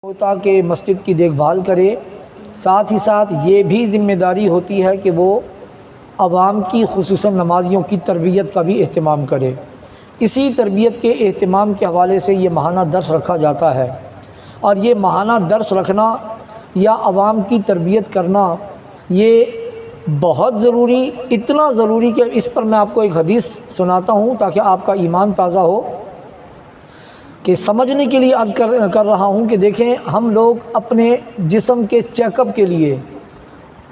ہوتا کہ مسجد کی دیکھ بھال کرے، ساتھ ہی ساتھ یہ بھی ذمہ داری ہوتی ہے کہ وہ عوام کی خصوصاً نمازیوں کی تربیت کا بھی اہتمام کرے۔ اسی تربیت کے اہتمام کے حوالے سے یہ ماہانہ درس رکھا جاتا ہے، اور یہ ماہانہ درس رکھنا یا عوام کی تربیت کرنا یہ بہت ضروری، اتنا ضروری کہ اس پر میں آپ کو ایک حدیث سناتا ہوں تاکہ آپ کا ایمان تازہ ہو، کہ سمجھنے کے لیے عرض کر رہا ہوں کہ دیکھیں، ہم لوگ اپنے جسم کے چیک اپ کے لیے،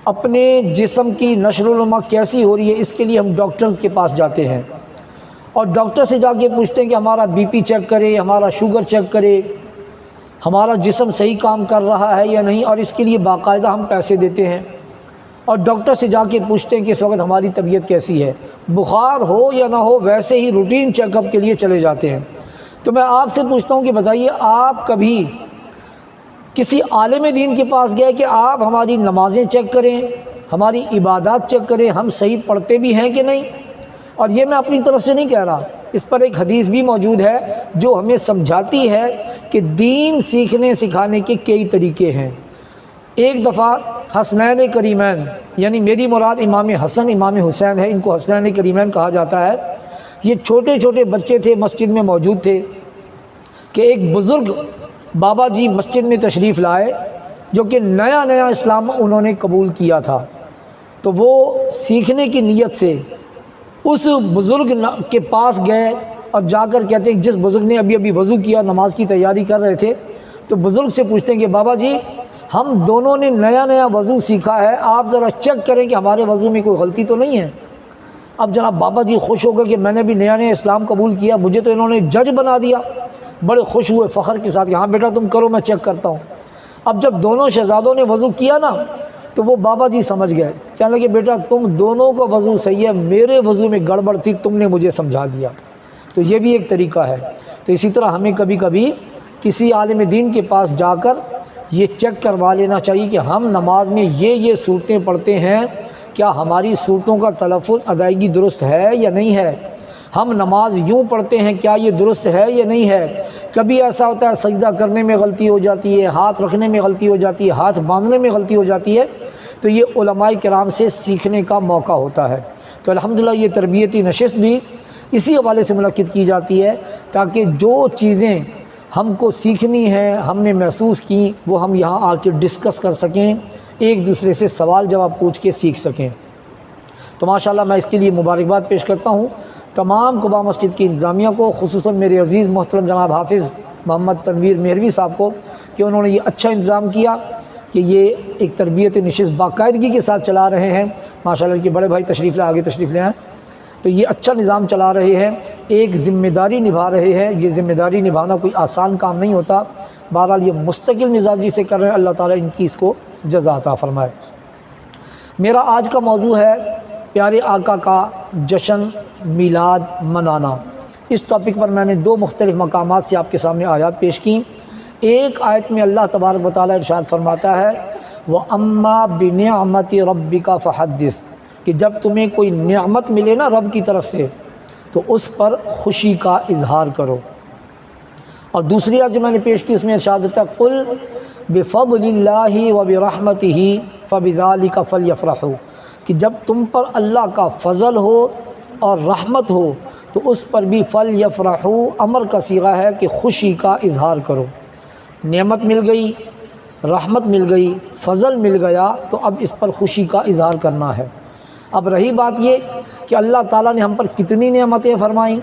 اپنے جسم کی نشر و نما کیسی ہو رہی ہے اس کے لیے ہم ڈاکٹرز کے پاس جاتے ہیں، اور ڈاکٹر سے جا کے پوچھتے ہیں کہ ہمارا بی پی چیک کرے، ہمارا شوگر چیک کرے، ہمارا جسم صحیح کام کر رہا ہے یا نہیں، اور اس کے لیے باقاعدہ ہم پیسے دیتے ہیں، اور ڈاکٹر سے جا کے پوچھتے ہیں کہ اس وقت ہماری طبیعت کیسی ہے، بخار ہو یا نہ ہو ویسے ہی روٹین چیک اپ کے لیے چلے جاتے ہیں۔ تو میں آپ سے پوچھتا ہوں کہ بتائیے، آپ کبھی کسی عالم دین کے پاس گئے کہ آپ ہماری نمازیں چیک کریں، ہماری عبادات چیک کریں، ہم صحیح پڑھتے بھی ہیں کہ نہیں؟ اور یہ میں اپنی طرف سے نہیں کہہ رہا، اس پر ایک حدیث بھی موجود ہے جو ہمیں سمجھاتی ہے کہ دین سیکھنے سکھانے کے کئی طریقے ہیں۔ ایک دفعہ حسنین کریمین، یعنی میری مراد امام حسن امام حسین ہے، ان کو حسنین کریمین کہا جاتا ہے، یہ چھوٹے چھوٹے بچے تھے، مسجد میں موجود تھے کہ ایک بزرگ بابا جی مسجد میں تشریف لائے جو کہ نیا نیا اسلام انہوں نے قبول کیا تھا، تو وہ سیکھنے کی نیت سے اس بزرگ کے پاس گئے اور جا کر کہتے ہیں، جس بزرگ نے ابھی وضو کیا، نماز کی تیاری کر رہے تھے، تو بزرگ سے پوچھتے ہیں کہ بابا جی، ہم دونوں نے نیا نیا وضو سیکھا ہے، آپ ذرا چیک کریں کہ ہمارے وضو میں کوئی غلطی تو نہیں ہے۔ اب جناب بابا جی خوش ہو گئے کہ میں نے بھی نیا نیا اسلام قبول کیا، مجھے تو انہوں نے جج بنا دیا، بڑے خوش ہوئے فخر کے ساتھ کہ ہاں بیٹا تم کرو، میں چیک کرتا ہوں۔ اب جب دونوں شہزادوں نے وضو کیا نا، تو وہ بابا جی سمجھ گئے، کہنے لگے بیٹا تم دونوں کا وضو صحیح ہے، میرے وضو میں گڑبڑ تھی، تم نے مجھے سمجھا دیا۔ تو یہ بھی ایک طریقہ ہے۔ تو اسی طرح ہمیں کبھی کبھی کسی عالم دین کے پاس جا کر یہ چیک کروا لینا چاہیے کہ ہم نماز میں یہ صورتیں پڑھتے ہیں، کیا ہماری صورتوں کا تلفظ ادائیگی درست ہے یا نہیں ہے، ہم نماز یوں پڑھتے ہیں کیا یہ درست ہے یا نہیں ہے۔ کبھی ایسا ہوتا ہے سجدہ کرنے میں غلطی ہو جاتی ہے، ہاتھ رکھنے میں غلطی ہو جاتی ہے، ہاتھ باندھنے میں غلطی ہو جاتی ہے، تو یہ علماء کرام سے سیکھنے کا موقع ہوتا ہے۔ تو الحمدللہ یہ تربیتی نشست بھی اسی حوالے سے منعقد کی جاتی ہے تاکہ جو چیزیں ہم کو سیکھنی ہیں، ہم نے محسوس کی، وہ ہم یہاں آ کے ڈسکس کر سکیں، ایک دوسرے سے سوال جواب پوچھ کے سیکھ سکیں۔ تو ماشاءاللہ میں اس کے لیے مبارکباد پیش کرتا ہوں تمام قباء مسجد کی انتظامیہ کو، خصوصاً میرے عزیز محترم جناب حافظ محمد تنویر مہروی صاحب کو، کہ انہوں نے یہ اچھا انتظام کیا کہ یہ ایک تربیت نشست باقاعدگی کے ساتھ چلا رہے ہیں۔ ماشاءاللہ کہ بڑے بھائی تشریف لے، آگے تشریف لے آئیں۔ تو یہ اچھا نظام چلا رہے ہیں، ایک ذمہ داری نبھا رہے ہیں۔ یہ ذمہ داری نبھانا کوئی آسان کام نہیں ہوتا، بہرحال یہ مستقل مزاجی سے کر رہے ہیں، اللہ تعالیٰ ان کی اس کو جزا عطا فرمائے۔ میرا آج کا موضوع ہے پیارے آقا کا جشن میلاد منانا۔ اس ٹاپک پر میں نے دو مختلف مقامات سے آپ کے سامنے آیات پیش کی۔ ایک آیت میں اللہ تبارک و تعالیٰ ارشاد فرماتا ہے وَأَمَّا بِنِعْمَةِ رَبِّكَ فَحَدِّثْ، کہ جب تمہیں کوئی نعمت ملے نا رب کی طرف سے تو اس پر خوشی کا اظہار کرو۔ اور دوسری آیت جو میں نے پیش کی اس میں ارشاد ہوتا ہے قُلْ بِفَضْلِ اللَّهِ وَبِرَحْمَتِهِ فَبِذَلِكَ فَلْيَفْرَحُوا، کہ جب تم پر اللہ کا فضل ہو اور رحمت ہو تو اس پر بھی فَلْيَفْرَحُوا امر کا صیغہ ہے کہ خوشی کا اظہار کرو۔ نعمت مل گئی، رحمت مل گئی، فضل مل گیا، تو اب اس پر خوشی کا اظہار کرنا ہے۔ اب رہی بات یہ کہ اللہ تعالیٰ نے ہم پر کتنی نعمتیں فرمائیں،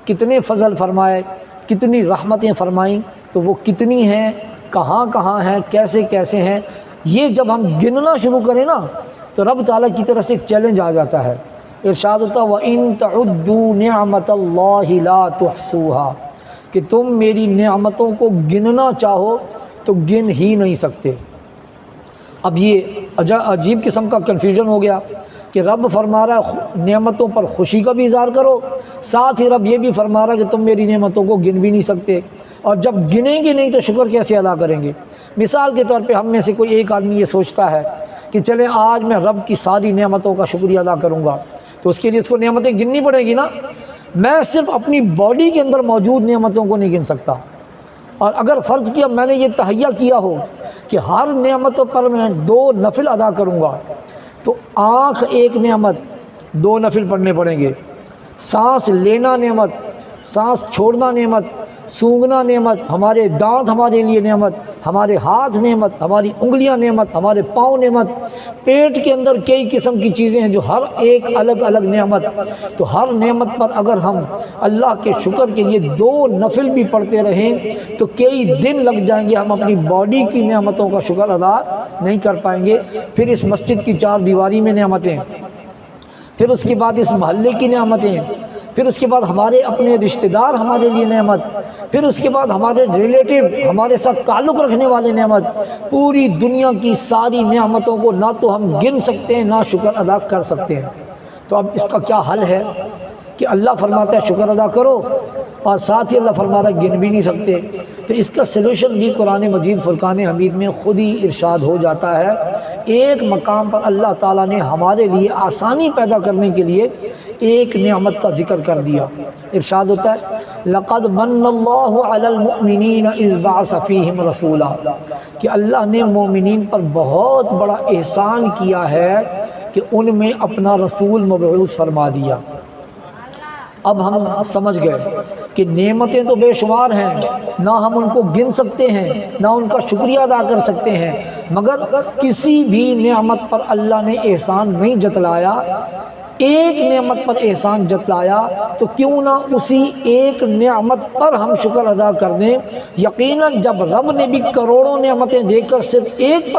کتنے فضل فرمائے، کتنی رحمتیں فرمائیں، تو وہ کتنی ہیں، کہاں کہاں ہیں، کیسے کیسے ہیں، یہ جب ہم گننا شروع کریں نا تو رب تعالیٰ کی طرف سے ایک چیلنج آ جاتا ہے۔ ارشاد ہوتا وَإِن تَعُدُّوا نِعْمَةَ اللَّهِ لَا تُحْصُوهَا، کہ تم میری نعمتوں کو گننا چاہو تو گن ہی نہیں سکتے۔ اب یہ عجیب قسم کا کنفیوژن ہو گیا کہ رب فرما رہا ہے نعمتوں پر خوشی کا بھی اظہار کرو، ساتھ ہی رب یہ بھی فرما رہا ہے کہ تم میری نعمتوں کو گن بھی نہیں سکتے، اور جب گنیں گے نہیں تو شکر کیسے ادا کریں گے؟ مثال کے طور پہ ہم میں سے کوئی ایک آدمی یہ سوچتا ہے کہ چلیں آج میں رب کی ساری نعمتوں کا شکریہ ادا کروں گا، تو اس کے لیے اس کو نعمتیں گننی پڑے گی نا۔ میں صرف اپنی باڈی کے اندر موجود نعمتوں کو نہیں گن سکتا، اور اگر فرض کیا میں نے یہ تہیہ کیا ہو کہ ہر نعمتوں پر میں 2 نفل ادا کروں گا، تو آنکھ ایک نعمت 2 نفل پڑھنے پڑیں گے، سانس لینا نعمت، سانس چھوڑنا نعمت، سونگھنا نعمت، ہمارے دانت ہمارے لیے نعمت، ہمارے ہاتھ نعمت، ہماری انگلیاں نعمت، ہمارے پاؤں نعمت، پیٹ کے اندر کئی قسم کی چیزیں ہیں جو ہر ایک الگ الگ نعمت۔ تو ہر نعمت پر اگر ہم اللہ کے شکر کے لیے 2 نفل بھی پڑھتے رہیں تو کئی دن لگ جائیں گے، ہم اپنی باڈی کی نعمتوں کا شکر ادا نہیں کر پائیں گے۔ پھر اس مسجد کی 4 دیواری میں نعمتیں، پھر اس کے بعد اس محلے کی نعمتیں، پھر اس کے بعد ہمارے اپنے رشتہ دار ہمارے لیے نعمت، پھر اس کے بعد ہمارے ریلیٹیو ہمارے ساتھ تعلق رکھنے والے نعمت، پوری دنیا کی ساری نعمتوں کو نہ تو ہم گن سکتے ہیں نہ شکر ادا کر سکتے ہیں۔ تو اب اس کا کیا حل ہے کہ اللہ فرماتا ہے شکر ادا کرو، اور ساتھ ہی اللہ فرماتا ہے گن بھی نہیں سکتے۔ تو اس کا سلوشن بھی قرآن مجید فرقان حمید میں خود ہی ارشاد ہو جاتا ہے۔ ایک مقام پر اللہ تعالیٰ نے ہمارے لیے آسانی پیدا کرنے کے لیے ایک نعمت کا ذکر کر دیا۔ ارشاد ہوتا ہے لقد من اللہ علی المؤمنین اذ بعث فیہم رسولا، کہ اللہ نے مومنین پر بہت بڑا احسان کیا ہے کہ ان میں اپنا رسول مبعوث فرما دیا۔ اب ہم سمجھ گئے کہ نعمتیں تو بے شمار ہیں، نہ ہم ان کو گن سکتے ہیں نہ ان کا شکریہ ادا کر سکتے ہیں، مگر کسی بھی نعمت پر اللہ نے احسان نہیں جتلایا۔ ایک نعمت پر احسان جتلایا تو کیوں نہ اسی ایک نعمت پر ہم شکر ادا کر دیں۔ یقیناً جب رب نے بھی کروڑوں نعمتیں دے کر صرف ایک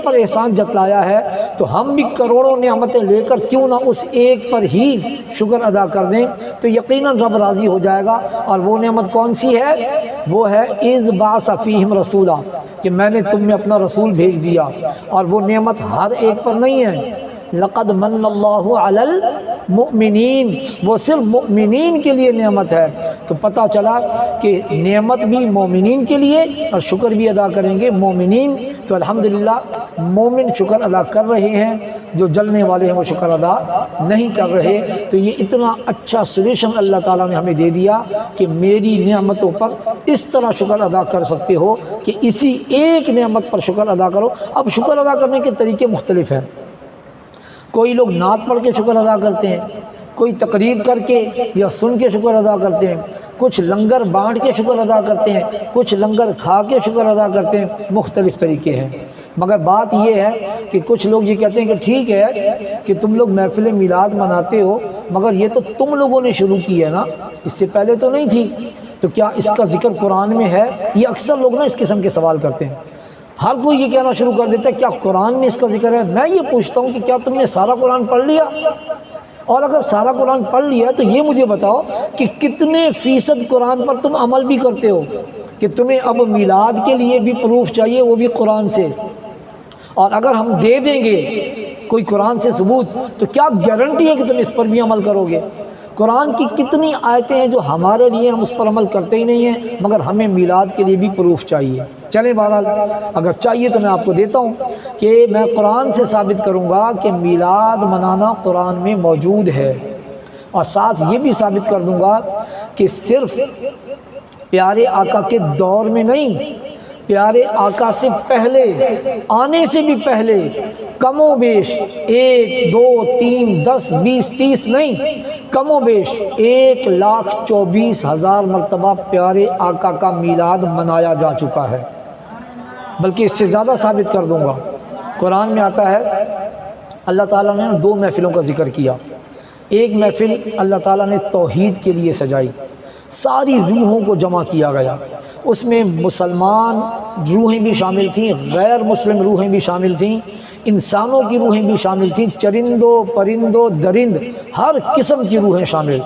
پر احسان جتلایا ہے تو ہم بھی کروڑوں نعمتیں لے کر کیوں نہ اس ایک پر ہی شکر ادا کر دیں، تو یقیناً رب راضی ہو جائے گا۔ اور وہ نعمت کون سی ہے؟ وہ ہے اذ بعث فیہم رسولا، کہ میں نے تم میں اپنا رسول بھیج دیا۔ اور وہ نعمت ہر ایک پر نہیں ہے۔ لقد من اللہ علی المؤمنین، وہ صرف مؤمنین کے لیے نعمت ہے۔ تو پتہ چلا کہ نعمت بھی مومنین کے لیے، اور شکر بھی ادا کریں گے مومنین۔ تو الحمدللہ مومن شکر ادا کر رہے ہیں، جو جلنے والے ہیں وہ شکر ادا نہیں کر رہے۔ تو یہ اتنا اچھا سولوشن اللہ تعالیٰ نے ہمیں دے دیا کہ میری نعمتوں پر اس طرح شکر ادا کر سکتے ہو کہ اسی ایک نعمت پر شکر ادا کرو۔ اب شکر ادا کرنے کے طریقے مختلف ہیں۔ کوئی لوگ نعت پڑھ کے شکر ادا کرتے ہیں، کوئی تقریر کر کے یا سن کے شکر ادا کرتے ہیں، کچھ لنگر بانٹ کے شکر ادا کرتے ہیں، کچھ لنگر کھا کے شکر ادا کرتے ہیں۔ مختلف طریقے ہیں، مگر بات یہ ہے کہ کچھ لوگ یہ کہتے ہیں کہ ٹھیک ہے کہ تم لوگ محفل میلاد مناتے ہو، مگر یہ تو تم لوگوں نے شروع کی ہے نا، اس سے پہلے تو نہیں تھی، تو کیا اس کا ذکر قرآن میں ہے؟ یہ اکثر لوگ نا اس قسم کے سوال کرتے ہیں۔ ہر کوئی یہ کہنا شروع کر دیتا ہے کیا قرآن میں اس کا ذکر ہے؟ میں یہ پوچھتا ہوں کہ کیا تم نے سارا قرآن پڑھ لیا؟ اور اگر سارا قرآن پڑھ لیا تو یہ مجھے بتاؤ کہ کتنے فیصد قرآن پر تم عمل بھی کرتے ہو؟ کہ تمہیں اب میلاد کے لیے بھی پروف چاہیے، وہ بھی قرآن سے۔ اور اگر ہم دے دیں گے کوئی قرآن سے ثبوت تو کیا گارنٹی ہے کہ تم اس پر بھی عمل کرو گے؟ قرآن کی کتنی آیتیں ہیں جو ہمارے لیے ہم اس پر عمل کرتے ہی نہیں ہیں، مگر ہمیں میلاد کے لیے بھی پروف چاہیے۔ چلیں بہرحال اگر چاہیے تو میں آپ کو دیتا ہوں کہ میں قرآن سے ثابت کروں گا کہ میلاد منانا قرآن میں موجود ہے، اور ساتھ یہ بھی ثابت کر دوں گا کہ صرف پیارے آقا کے دور میں نہیں، پیارے آقا سے پہلے، آنے سے بھی پہلے کم و بیش 1 2 3 10 20 30 نہیں، کم و بیش 1,24,000 مرتبہ پیارے آقا کا میلاد منایا جا چکا ہے۔ بلکہ اس سے زیادہ ثابت کر دوں گا، قرآن میں آتا ہے اللہ تعالیٰ نے 2 محفلوں کا ذکر کیا۔ ایک محفل اللہ تعالیٰ نے توحید کے لیے سجائی، ساری روحوں کو جمع کیا گیا، اس میں مسلمان روحیں بھی شامل تھیں، غیر مسلم روحیں بھی شامل تھیں، انسانوں کی روحیں بھی شامل تھیں، چرندوں پرندوں درند ہر قسم کی روحیں شامل،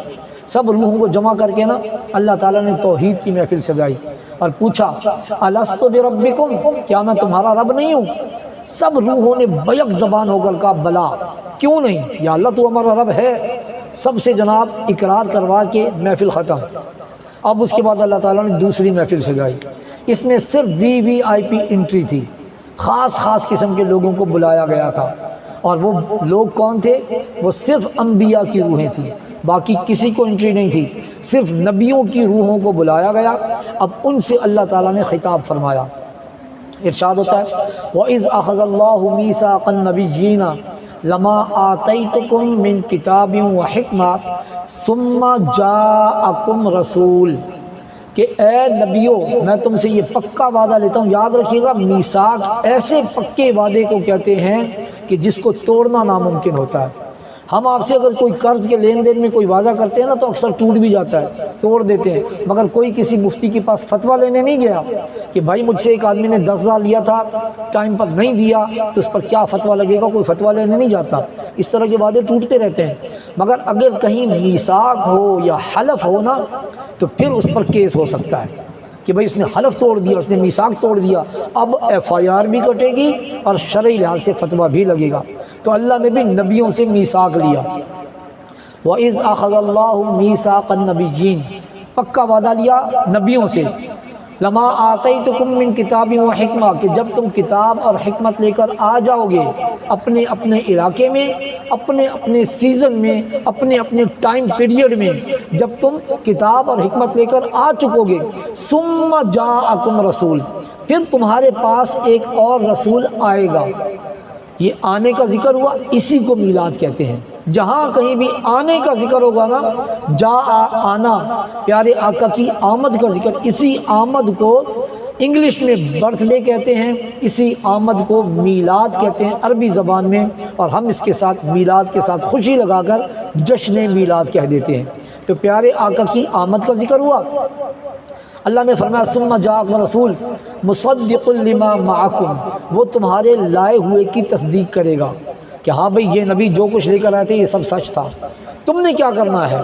سب روحوں کو جمع کر کے نا اللہ تعالیٰ نے توحید کی محفل سجائی اور پوچھا الست بربکم، کیا میں تمہارا رب نہیں ہوں؟ سب روحوں نے بیک زبان ہو کر کہا بلا، کیوں نہیں یا اللہ تو ہمارا رب ہے۔ سب سے جناب اقرار کروا کے محفل ختم۔ اب اس کے بعد اللہ تعالیٰ نے دوسری محفل سجائی، اس میں صرف VIP انٹری تھی، خاص قسم کے لوگوں کو بلایا گیا تھا، اور وہ لوگ کون تھے؟ وہ صرف انبیاء کی روحیں تھیں، باقی کسی کو انٹری نہیں تھی، صرف نبیوں کی روحوں کو بلایا گیا۔ اب ان سے اللہ تعالیٰ نے خطاب فرمایا، ارشاد ہوتا ہے وَإِذْ أَخَذَ اللَّهُ مِيثَاقَ النَّبِيِّينَ لَمَا آتَيْتُكُم مِّن كِتَابٍ وَحِكْمَةٍ ثُمَّ جَاءَكُمْ رَسُولٌ، کہ اے نبیوں میں تم سے یہ پکا وعدہ لیتا ہوں۔ یاد رکھیے گا، میثاق ایسے پکے وعدے کو کہتے ہیں کہ جس کو توڑنا ناممکن ہوتا ہے۔ ہم آپ سے اگر کوئی قرض کے لین دین میں کوئی وعدہ کرتے ہیں نا تو اکثر ٹوٹ بھی جاتا ہے، توڑ دیتے ہیں، مگر کوئی کسی مفتی کے پاس فتویٰ لینے نہیں گیا کہ بھائی مجھ سے ایک آدمی نے 10,000 لیا تھا، ٹائم پر نہیں دیا تو اس پر کیا فتویٰ لگے گا، کوئی فتویٰ لینے نہیں جاتا۔ اس طرح کے وعدے ٹوٹتے رہتے ہیں، مگر اگر کہیں میثاق ہو یا حلف ہو نا تو پھر اس پر کیس ہو سکتا ہے کہ بھئی اس نے حلف توڑ دیا، اس نے میثاق توڑ دیا، اب FIR بھی کٹے گی اور شرعی لحاظ سے فتویٰ بھی لگے گا۔ تو اللہ نے بھی نبیوں سے میثاق لیا، وَإِذْ أَخَذَ اللَّهُ مِيثَاقَ النَّبِيِّينَ، پکا وعدہ لیا نبیوں سے، لَمَا آتَيْتُكُم مِّن كِتَابٍ وَحِكْمَةٍ، کہ جب تم کتاب اور حکمت لے کر آ جاؤ گے اپنے اپنے علاقے میں، اپنے اپنے سیزن میں، اپنے اپنے ٹائم پیریڈ میں، جب تم کتاب اور حکمت لے کر آ چکو گے، ثُمَّ جَاءَكُمْ رَسُولٌ، پھر تمہارے پاس ایک اور رسول آئے گا۔ یہ آنے کا ذکر ہوا، اسی کو میلاد کہتے ہیں۔ جہاں کہیں بھی آنے کا ذکر ہوگا نا، آنا، پیارے آقا کی آمد کا ذکر، اسی آمد کو انگلش میں برتھ ڈے کہتے ہیں، اسی آمد کو میلاد کہتے ہیں عربی زبان میں، اور ہم اس کے ساتھ میلاد کے ساتھ خوشی لگا کر جشن میلاد کہہ دیتے ہیں۔ تو پیارے آقا کی آمد کا ذکر ہوا، اللہ نے فرمایا ثم جاءکم رسول مصدق لما معکم، وہ تمہارے لائے ہوئے کی تصدیق کرے گا کہ ہاں بھئی یہ نبی جو کچھ لے کر آئے تھے یہ سب سچ تھا۔ تم نے کیا کرنا ہے؟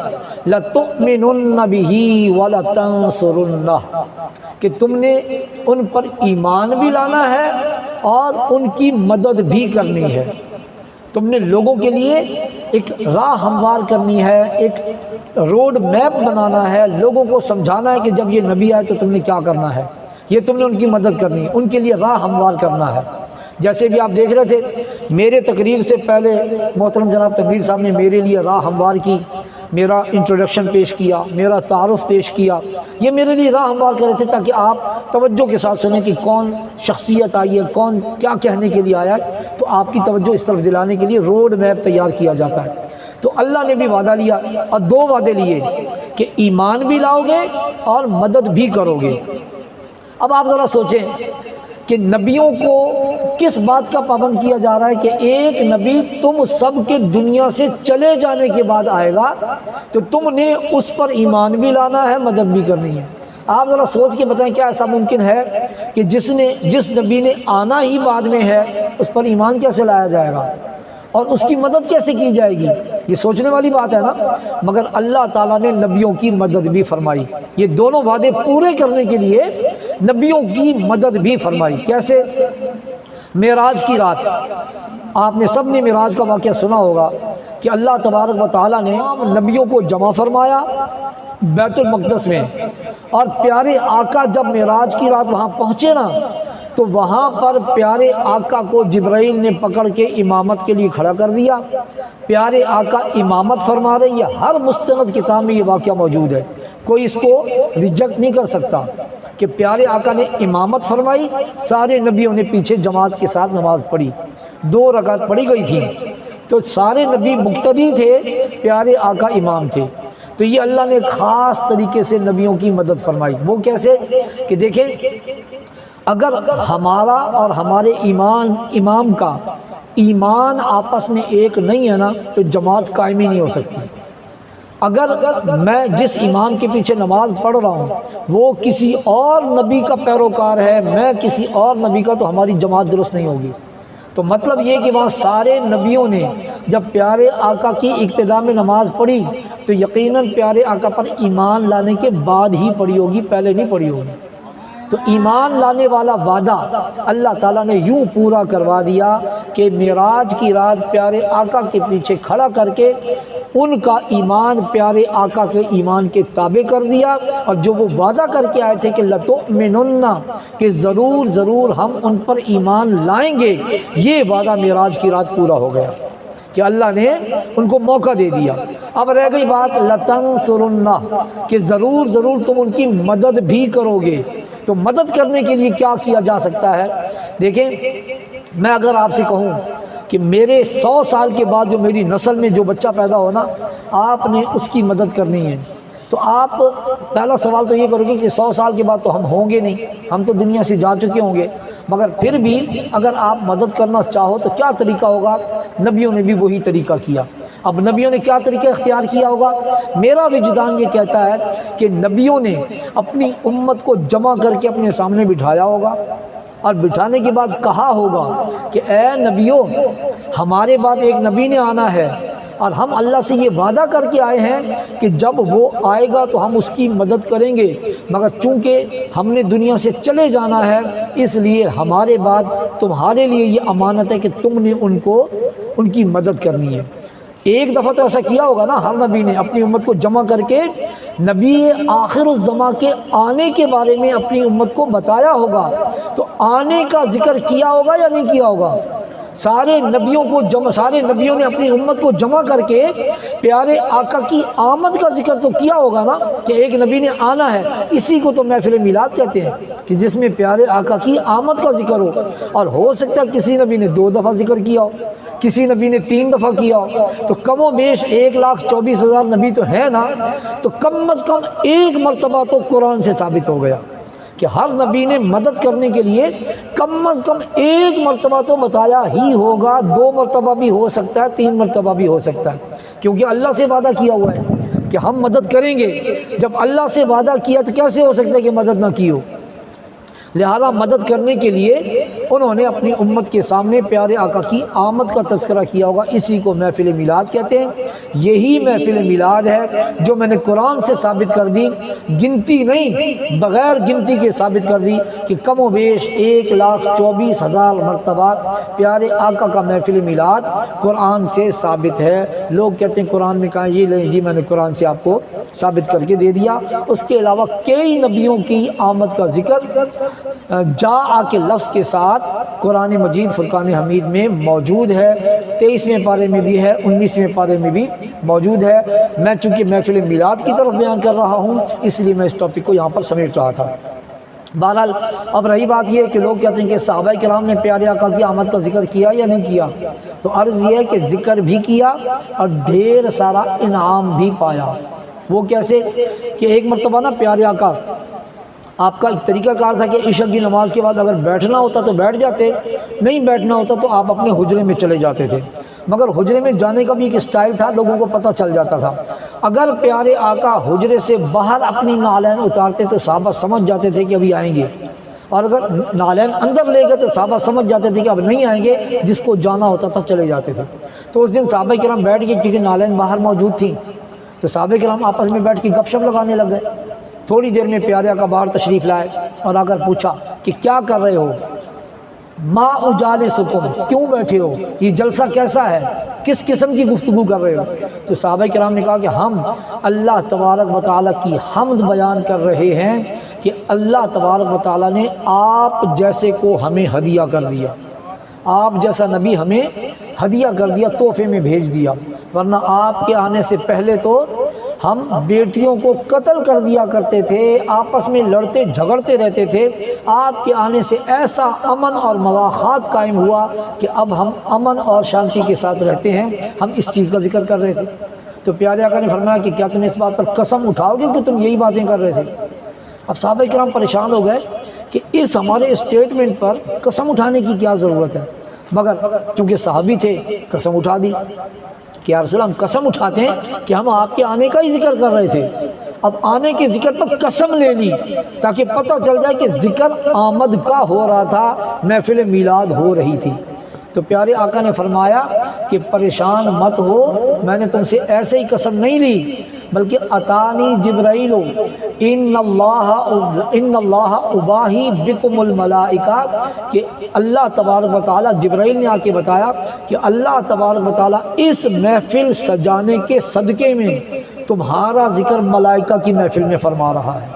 لَتُؤْمِنُنَّ بِهِ وَلَتَنصُرُنَّهُ، کہ تم نے ان پر ایمان بھی لانا ہے اور ان کی مدد بھی کرنی ہے۔ تم نے لوگوں کے لیے ایک راہ ہموار کرنی ہے، ایک روڈ میپ بنانا ہے، لوگوں کو سمجھانا ہے کہ جب یہ نبی آئے تو تم نے کیا کرنا ہے، یہ تم نے ان کی مدد کرنی ہے، ان کے لیے راہ ہموار کرنا ہے۔ جیسے بھی آپ دیکھ رہے تھے میرے تقریر سے پہلے محترم جناب تنویر صاحب نے میرے لیے راہ ہموار کی، میرا انٹروڈکشن پیش کیا، میرا تعارف پیش کیا، یہ میرے لیے راہ ہموار کر رہے تھے تاکہ آپ توجہ کے ساتھ سنیں کہ کون شخصیت آئی ہے، کون کیا کہنے کے لیے آیا ہے، تو آپ کی توجہ اس طرف دلانے کے لیے روڈ میپ تیار کیا جاتا ہے۔ تو اللہ نے بھی وعدہ لیا اور دو وعدے لیے کہ ایمان بھی لاؤ گے اور مدد بھی کرو گے۔ اب آپ ذرا سوچیں کہ نبیوں کو کس بات کا پابند کیا جا رہا ہے کہ ایک نبی تم سب کے دنیا سے چلے جانے کے بعد آئے گا تو تم نے اس پر ایمان بھی لانا ہے، مدد بھی کرنی ہے۔ آپ ذرا سوچ کے بتائیں کیا ایسا ممکن ہے کہ جس نبی نے آنا ہی بعد میں ہے اس پر ایمان کیسے لایا جائے گا اور اس کی مدد کیسے کی جائے گی؟ یہ سوچنے والی بات ہے نا۔ مگر اللہ تعالیٰ نے نبیوں کی مدد بھی فرمائی، یہ دونوں وعدے پورے کرنے کے لیے نبیوں کی مدد بھی فرمائی۔ کیسے؟ معراج کی رات، آپ نے سب نے معراج کا واقعہ سنا ہوگا کہ اللہ تبارک و تعالیٰ نے نبیوں کو جمع فرمایا بیت المقدس میں، اور پیارے آقا جب معراج کی رات وہاں پہنچے نا تو وہاں پر پیارے آقا کو جبرائیل نے پکڑ کے امامت کے لیے کھڑا کر دیا۔ پیارے آقا امامت فرما رہے، یہ ہر مستند کتاب میں یہ واقعہ موجود ہے، کوئی اس کو ریجیکٹ نہیں کر سکتا کہ پیارے آقا نے امامت فرمائی، سارے نبیوں نے پیچھے جماعت کے ساتھ نماز پڑھی، 2 رکعت پڑھی گئی تھیں، تو سارے نبی مقتدی تھے، پیارے آقا امام تھے۔ تو یہ اللہ نے خاص طریقے سے نبیوں کی مدد فرمائی۔ وہ کیسے کہ دیکھیں، اگر ہمارا اور ہمارے امام کا ایمان آپس میں ایک نہیں ہے نا تو جماعت قائم ہی نہیں ہو سکتی۔ اگر میں جس امام کے پیچھے نماز پڑھ رہا ہوں وہ کسی اور نبی کا پیروکار ہے، میں کسی اور نبی کا، تو ہماری جماعت درست نہیں ہوگی۔ تو مطلب یہ کہ وہاں سارے نبیوں نے جب پیارے آقا کی اقتداء میں نماز پڑھی تو یقیناً پیارے آقا پر ایمان لانے کے بعد ہی پڑھی ہوگی، پہلے نہیں پڑھی ہوگی۔ تو ایمان لانے والا وعدہ اللہ تعالیٰ نے یوں پورا کروا دیا کہ معراج کی رات پیارے آقا کے پیچھے کھڑا کر کے ان کا ایمان پیارے آقا کے ایمان کے تابع کر دیا، اور جو وہ وعدہ کر کے آئے تھے کہ لَتُؤْمِنُنَّ، کہ ضرور ضرور ہم ان پر ایمان لائیں گے، یہ وعدہ معراج کی رات پورا ہو گیا کہ اللہ نے ان کو موقع دے دیا۔ اب رہ گئی بات لَتَنْصُرُنَّ، کہ ضرور ضرور تم ان کی مدد بھی کرو گے۔ تو مدد کرنے کے لیے کیا کیا جا سکتا ہے؟ دیکھیں، میں اگر آپ سے کہوں کہ میرے 100 سال کے بعد جو میری نسل میں جو بچہ پیدا ہونا، آپ نے اس کی مدد کرنی ہے، تو آپ پہلا سوال تو یہ کرو گے کہ 100 سال کے بعد تو ہم ہوں گے نہیں، ہم تو دنیا سے جا چکے ہوں گے، مگر پھر بھی اگر آپ مدد کرنا چاہو تو کیا طریقہ ہوگا؟ نبیوں نے بھی وہی طریقہ کیا۔ اب نبیوں نے کیا طریقہ اختیار کیا ہوگا؟ میرا وجدان یہ کہتا ہے کہ نبیوں نے اپنی امت کو جمع کر کے اپنے سامنے بٹھایا ہوگا، اور بٹھانے کے بعد کہا ہوگا کہ اے نبیوں، ہمارے بعد ایک نبی نے آنا ہے، اور ہم اللہ سے یہ وعدہ کر کے آئے ہیں کہ جب وہ آئے گا تو ہم اس کی مدد کریں گے، مگر چونکہ ہم نے دنیا سے چلے جانا ہے، اس لیے ہمارے بعد تمہارے لیے یہ امانت ہے کہ تم نے ان کی مدد کرنی ہے۔ ایک دفعہ تو ایسا کیا ہوگا نا، ہر نبی نے اپنی امت کو جمع کر کے نبی آخر الزماں کے آنے کے بارے میں اپنی امت کو بتایا ہوگا، تو آنے کا ذکر کیا ہوگا یا نہیں کیا ہوگا؟ سارے نبیوں نے اپنی امت کو جمع کر کے پیارے آقا کی آمد کا ذکر تو کیا ہوگا نا، کہ ایک نبی نے آنا ہے۔ اسی کو تو محفل میلاد کہتے ہیں، کہ جس میں پیارے آقا کی آمد کا ذکر ہو، اور ہو سکتا ہے کسی نبی نے 2 دفعہ ذکر کیا ہو، کسی نبی نے 3 دفعہ کیا ہو، تو کم و بیش 1,24,000 نبی تو ہے نا، تو کم از کم ایک مرتبہ تو قرآن سے ثابت ہو گیا کہ ہر نبی نے مدد کرنے کے لیے کم از کم ایک مرتبہ تو بتایا ہی ہوگا، 2 مرتبہ بھی ہو سکتا ہے، 3 مرتبہ بھی ہو سکتا ہے، کیونکہ اللہ سے وعدہ کیا ہوا ہے کہ ہم مدد کریں گے۔ جب اللہ سے وعدہ کیا تو کیسے ہو سکتا ہے کہ مدد نہ کی ہو؟ لہذا مدد کرنے کے لیے انہوں نے اپنی امت کے سامنے پیارے آقا کی آمد کا تذکرہ کیا ہوگا۔ اسی کو محفل میلاد کہتے ہیں۔ یہی محفل میلاد ہے جو میں نے قرآن سے ثابت کر دی، گنتی نہیں، بغیر گنتی کے ثابت کر دی کہ کم و بیش 1,24,000 مرتبہ پیارے آقا کا محفل میلاد قرآن سے ثابت ہے۔ لوگ کہتے ہیں قرآن میں کہا، یہ لیں جی میں نے قرآن سے آپ کو ثابت کر کے دے دیا۔ اس کے علاوہ کئی نبیوں کی آمد کا ذکر جا کے لفظ کے ساتھ قرآن مجید فرقان حمید میں موجود ہے، 23ویں پارے میں بھی ہے، 19ویں پارے میں بھی موجود ہے۔ میں چونکہ محفل میلاد کی طرف بیان کر رہا ہوں، اس لیے میں اس ٹاپک کو یہاں پر سمیٹ رہا تھا۔ بہرحال اب رہی بات یہ کہ لوگ کہتے ہیں کہ صحابہ کرام نے پیارے آقا کی آمد کا ذکر کیا یا نہیں کیا، تو عرض یہ ہے کہ ذکر بھی کیا اور ڈھیر سارا انعام بھی پایا۔ وہ کیسے کہ ایک مرتبہ نا پیارے آقا، آپ کا ایک طریقہ کار تھا کہ عشاء کی نماز کے بعد اگر بیٹھنا ہوتا تو بیٹھ جاتے، نہیں بیٹھنا ہوتا تو آپ اپنے حجرے میں چلے جاتے تھے، مگر حجرے میں جانے کا بھی ایک اسٹائل تھا، لوگوں کو پتہ چل جاتا تھا۔ اگر پیارے آقا حجرے سے باہر اپنی نالین اتارتے تو صحابہ سمجھ جاتے تھے کہ ابھی آئیں گے، اور اگر نالین اندر لے گئے تو صحابہ سمجھ جاتے تھے کہ اب نہیں آئیں گے، جس کو جانا ہوتا تھا چلے جاتے تھے۔ تو اس دن صحابہ کرام بیٹھ گئے، کیونکہ نالین باہر موجود تھیں، تو صحابہ کرام آپس میں بیٹھ کے گپ شپ لگانے لگ گئے۔ تھوڑی دیر میں پیارے آقا باہر تشریف لائے اور آ کر پوچھا کہ کیا کر رہے ہو؟ ما اجالسکم، کیوں بیٹھے ہو؟ یہ جلسہ کیسا ہے؟ کس قسم کی گفتگو کر رہے ہو؟ تو صحابہ کرام نے کہا کہ ہم اللہ تبارک و تعالیٰ کی حمد بیان کر رہے ہیں کہ اللہ تبارک و تعالیٰ نے آپ جیسے کو ہمیں ہدیہ کر دیا، آپ جیسا نبی ہمیں ہدیہ کر دیا، تحفے میں بھیج دیا، ورنہ آپ کے آنے سے پہلے تو ہم بیٹیوں کو قتل کر دیا کرتے تھے، آپس میں لڑتے جھگڑتے رہتے تھے۔ آپ کے آنے سے ایسا امن اور مواخات قائم ہوا کہ اب ہم امن اور شانتی کے ساتھ رہتے ہیں۔ ہم اس چیز کا ذکر کر رہے تھے۔ تو پیارے آقا نے فرمایا کہ کیا تم اس بات پر قسم اٹھاؤ گے کہ تم یہی باتیں کر رہے تھے؟ اب صحابہ کرام پریشان ہو گئے کہ اس ہمارے اسٹیٹمنٹ پر قسم اٹھانے کی کیا ضرورت ہے، مگر چونکہ صحابی تھے قسم اٹھا دی کہ یا رسول اللہ ہم قسم اٹھاتے ہیں کہ ہم آپ کے آنے کا ہی ذکر کر رہے تھے۔ اب آنے کے ذکر پر قسم لے لی تاکہ پتہ چل جائے کہ ذکر آمد کا ہو رہا تھا، محفل میلاد ہو رہی تھی۔ تو پیارے آقا نے فرمایا کہ پریشان مت ہو، میں نے تم سے ایسے ہی قسم نہیں لی، بلکہ اتانی جبرائیل ان اللہ اباہی بکم الملائکہ، کہ اللہ تبارک و تعالیٰ، جبرائیل نے آ کے بتایا کہ اللہ تبارک و تعالیٰ اس محفل سجانے کے صدقے میں تمہارا ذکر ملائکہ کی محفل میں فرما رہا ہے۔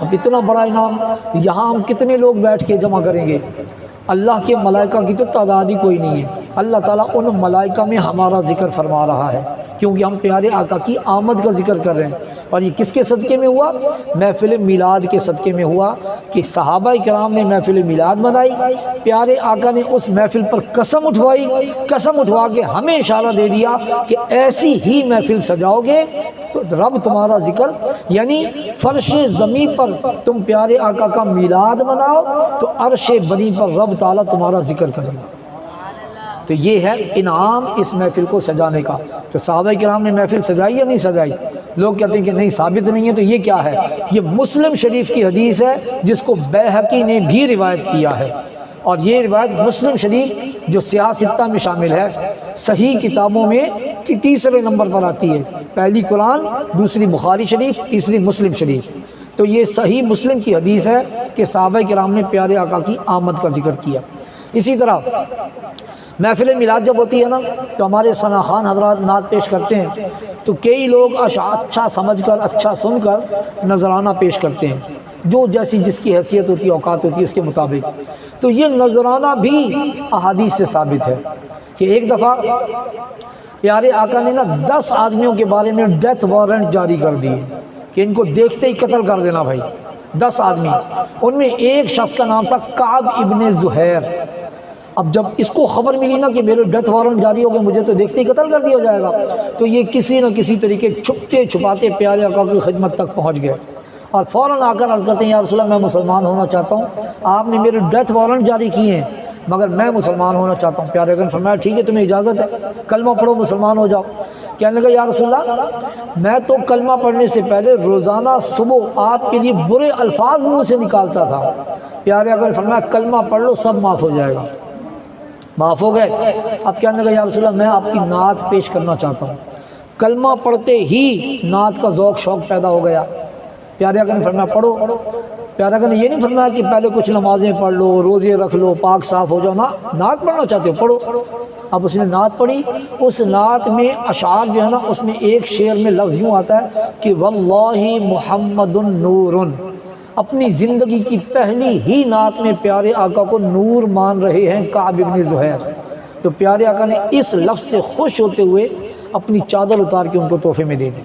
اب اتنا بڑا انعام یہاں ہم کتنے لوگ بیٹھ کے جمع کریں گے؟ اللہ کے ملائکہ کی تو تعداد ہی کوئی نہیں ہے۔ اللہ تعالیٰ ان ملائکہ میں ہمارا ذکر فرما رہا ہے، کیونکہ ہم پیارے آقا کی آمد کا ذکر کر رہے ہیں۔ اور یہ کس کے صدقے میں ہوا؟ محفل میلاد کے صدقے میں ہوا، کہ صحابہ کرام نے محفل میلاد منائی، پیارے آقا نے اس محفل پر قسم اٹھوائی، قسم اٹھوا کے ہمیں اشارہ دے دیا کہ ایسی ہی محفل سجاؤ گے تو رب تمہارا ذکر، یعنی فرش زمین پر تم پیارے آقا کا میلاد مناؤ تو عرش بنی پر رب تعالیٰ تمہارا ذکر کرے گا۔ تو یہ ہے انعام اس محفل کو سجانے کا۔ تو صحابہ کرام نے محفل سجائی یا نہیں سجائی؟ لوگ کہتے ہیں کہ نہیں، ثابت نہیں ہے۔ تو یہ کیا ہے؟ یہ مسلم شریف کی حدیث ہے جس کو بیہقی نے بھی روایت کیا ہے، اور یہ روایت مسلم شریف جو سیاہ ستہ میں شامل ہے، صحیح کتابوں میں کہ تیسرے نمبر پر آتی ہے، پہلی قرآن، دوسری بخاری شریف، تیسری مسلم شریف۔ تو یہ صحیح مسلم کی حدیث ہے کہ صحابہ کرام نے پیارے آقا کی آمد کا ذکر کیا۔ اسی طرح محفل میلاد جب ہوتی ہے نا، تو ہمارے ثنا خوان حضرات نعت پیش کرتے ہیں، تو کئی لوگ اچھا سمجھ کر، اچھا سن کر نذرانہ پیش کرتے ہیں، جو جیسی جس کی حیثیت ہوتی ہے، اوقات ہوتی ہے، اس کے مطابق۔ تو یہ نذرانہ بھی احادیث سے ثابت ہے کہ ایک دفعہ پیارے آقا نے 10 آدمیوں کے بارے میں ڈیتھ وارنٹ جاری کر دیے کہ ان کو دیکھتے ہی قتل کر دینا بھائی۔ 10 آدمی، ان میں ایک شخص کا نام تھا کعب ابن زہیر۔ اب جب اس کو خبر ملی نا کہ میرے ڈیتھ وارنٹ جاری ہو گئے، مجھے تو دیکھتے ہی قتل کر دیا جائے گا، تو یہ کسی نہ کسی طریقے چھپتے چھپاتے پیارے آقا کی خدمت تک پہنچ گئے، اور فوراً آ کر عرض کرتے ہیں یا رسول اللہ، میں مسلمان ہونا چاہتا ہوں، آپ نے میرے ڈیتھ وارنٹ جاری کیے ہیں مگر میں مسلمان ہونا چاہتا ہوں۔ پیارے آقا نے فرمایا ٹھیک ہے، تمہیں اجازت ہے، کلمہ پڑھو، مسلمان ہو جاؤ۔ کہنے لگا یا رسول اللہ، میں تو کلمہ پڑھنے سے پہلے روزانہ صبح آپ کے لیے برے الفاظ منہ سے نکالتا تھا۔ پیارے آقا نے فرمایا کلمہ پڑھ لو، سب معاف ہو جائے گا۔ معاف ہو گئے۔ اب کہنے لگا یا رسول اللہ، میں آپ کی نعت پیش کرنا چاہتا ہوں۔ کلمہ پڑھتے ہی نعت کا ذوق شوق پیدا ہو گیا۔ پیارے آقا نے فرمایا پڑھو۔ پیارے آقا نے یہ نہیں فرمایا کہ پہلے کچھ نمازیں پڑھ لو، روزے رکھ لو، پاک صاف ہو جاؤ، نعت پڑھنا چاہتے ہو پڑھو۔ اب اس نے نعت پڑھی، اس نعت میں اشعار جو ہے نا، اس میں ایک شعر میں لفظ یوں آتا ہے کہ واللہ محمد نور۔ اپنی زندگی کی پہلی ہی نعت میں پیارے آقا کو نور مان رہے ہیں کعب ابن زہیر۔ تو پیارے آقا نے اس لفظ سے خوش ہوتے ہوئے اپنی چادر اتار کے ان کو تحفے میں دے دی،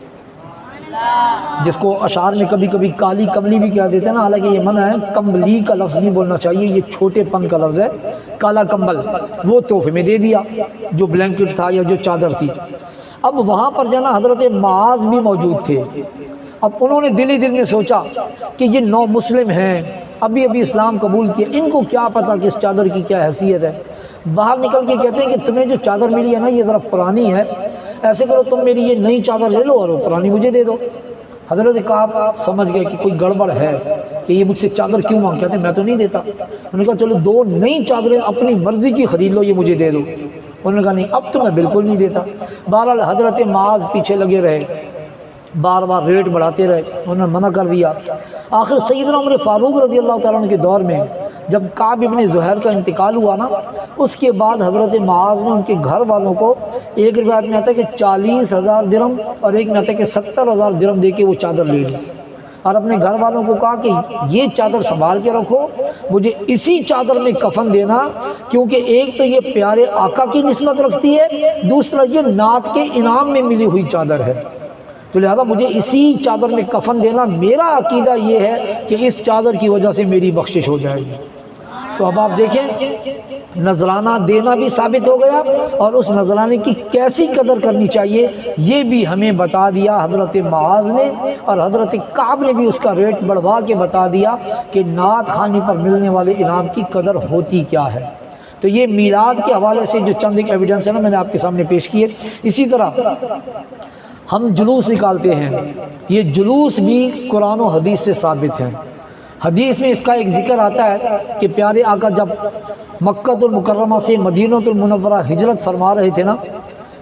جس کو اشعار میں کبھی کبھی کالی کملی بھی کہہ دیتے ہیں نا، حالانکہ یہ منع ہے، کمبلی کا لفظ نہیں بولنا چاہیے، یہ چھوٹے پن کا لفظ ہے، کالا کمبل، وہ تحفے میں دے دیا، جو بلینکٹ تھا یا جو چادر تھی۔ اب وہاں پر جانا حضرت معاذ بھی موجود تھے۔ اب انہوں نے دل ہی دل میں سوچا کہ یہ نو مسلم ہیں، ابھی اسلام قبول کیا، ان کو کیا پتہ کہ اس چادر کی کیا حیثیت ہے۔ باہر نکل کے کہتے ہیں کہ تمہیں جو چادر ملی ہے نا، یہ ذرا پرانی ہے، ایسے کرو تم میری یہ نئی چادر لے لو اور وہ پرانی مجھے دے دو۔ حضرت کعب سمجھ گئے کہ کوئی گڑبڑ ہے، کہ یہ مجھ سے چادر کیوں مانگ، کہتے ہیں میں تو نہیں دیتا۔ انہوں نے کہا چلو 2 نئی چادریں اپنی مرضی کی خرید لو، یہ مجھے دے دو۔ انہوں نے کہا نہیں، اب تو میں بالکل نہیں دیتا۔ بہرحال حضرت معاذ پیچھے لگے رہے، بار بار ریٹ بڑھاتے رہے، انہوں نے منع کر دیا۔ آخر سیدنا عمر فاروق رضی اللہ تعالیٰ عنہ کے دور میں جب کعب ابن زہیر کا انتقال ہوا نا، اس کے بعد حضرت معاذ نے ان کے گھر والوں کو، ایک روایت میں آتا ہے کہ 40,000 درہم اور ایک میں آتا ہے کہ 70,000 درہم دے کے وہ چادر لے لی، اور اپنے گھر والوں کو کہا کہ یہ چادر سنبھال کے رکھو، مجھے اسی چادر میں کفن دینا، کیونکہ ایک تو یہ پیارے آقا کی نسبت رکھتی ہے، دوسرا یہ نعت کے انعام میں ملی ہوئی چادر ہے، تو لہذا مجھے اسی چادر میں کفن دینا۔ میرا عقیدہ یہ ہے کہ اس چادر کی وجہ سے میری بخشش ہو جائے گی۔ تو اب آپ دیکھیں، نذرانہ دینا بھی ثابت ہو گیا، اور اس نذرانے کی کیسی قدر کرنی چاہیے یہ بھی ہمیں بتا دیا حضرت معاذ نے، اور حضرت کعب نے بھی اس کا ریٹ بڑھوا کے بتا دیا کہ نعت خوانی پر ملنے والے انعام کی قدر ہوتی کیا ہے۔ تو یہ میلاد کے حوالے سے جو چند ایک ایویڈنس ہے نا، میں نے آپ کے سامنے پیش کیے۔ اسی طرح ہم جلوس نکالتے ہیں، یہ جلوس بھی قرآن و حدیث سے ثابت ہیں۔ حدیث میں اس کا ایک ذکر آتا ہے کہ پیارے آقا جب مکہ المکرمہ سے مدینہ المنورہ ہجرت فرما رہے تھے نا،